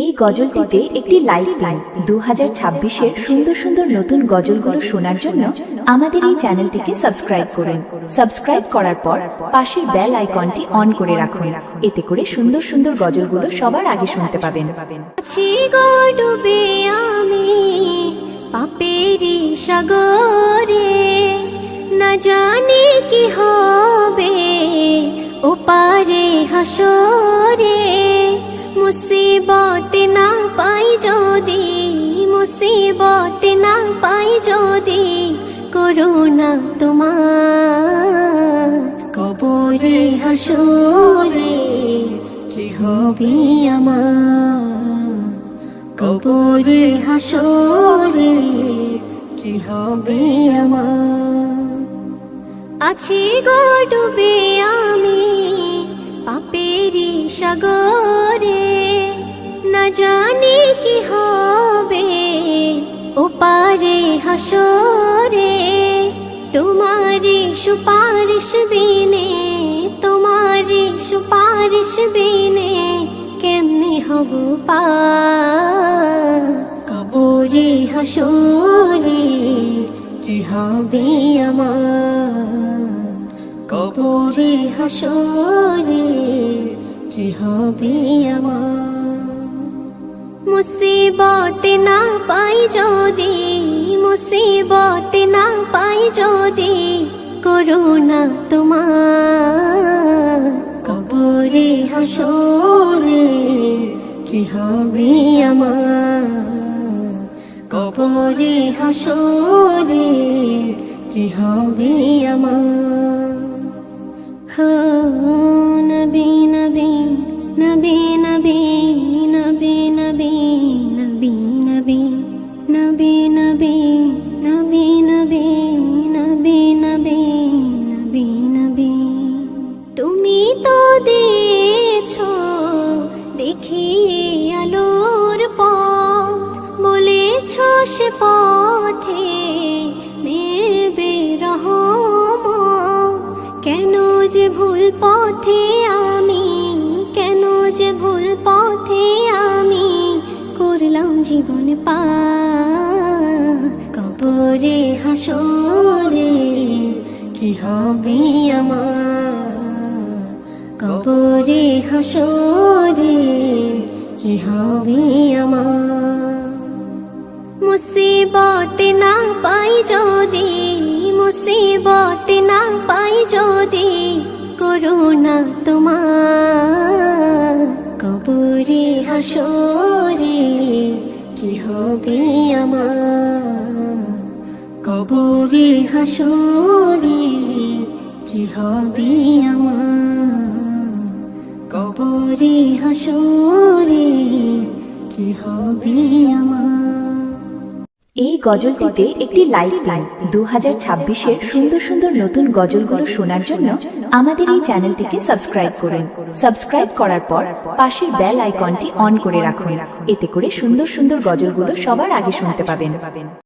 এই গজলটিতে একটি লাইক দিন। 2026-এর সুন্দর সুন্দর নতুন গজলগুলো শোনার জন্য আমাদের এই চ্যানেলটিকে সাবস্ক্রাইব করুন। সাবস্ক্রাইব করার পর পাশের বেল আইকনটি অন করে রাখুন, এতে করে সুন্দর সুন্দর গজলগুলো সবার আগে শুনতে পাবেন। আছি গো ডুবে আমি পাপেরি সাগরে, না জানি কি হবে ওপারে হাসরে। মুসিবত না পাই যদি, মুসিবত না পাই যদি, করুণা তোমার কবরে হাসরে। কি হবে আমার কবরে হাসরে, কি হবে আমার। আছি গো ডুবে আমি পাপেরি সাগরে, না জানি কি হবে ওপারে হাসরে। তোমারি সুপারিশ বিনে, তোমারি সুপারিশ বিনে কেমনে হব পার কবরে হাসরে। কি হবে আমার কবরে হাসরে, কি হবে আমার। মুসিবত না পাই যদি, মুসিবত না পাই যদি, করুণা তোমার কবরে হাসরে। কি হবে আমার কবরে হাসরে, কি হবে আমার। হো নবী নবী নবী নবী নবী নবী নবী নবী নবী নবী নবী নবী নবী নবী নবী নবী। তুমি তো দিয়েছো দেখিয়ে আলোর পথ, বলেছো সে পথে মিলবে রহমত। কেন যে ভুল পথে আমি, কেন যে ভুল পথে আমি করলাম জীবন পার কবরে হাসরে। কি হবে আমার কবরে হাসরে, কি হবে আমার। মুসিবত না পাই যদি, মুসিবত না পাই যদি, করুণা তোমার কবরে হাসরে। কি হবে আমার কবরে হাসরে, কি হবে আমার কবরে হাসরে, কি হবে আমার। এই গজলটিতে একটি লাইক দিন। 2026-এর সুন্দর সুন্দর নতুন গজলগুলো শোনার জন্য আমাদের এই চ্যানেলটিকে সাবস্ক্রাইব করুন। সাবস্ক্রাইব করার পর পাশের বেল আইকনটি অন করে রাখুন, এতে করে সুন্দর সুন্দর গজলগুলো সবার আগে শুনতে পাবেন।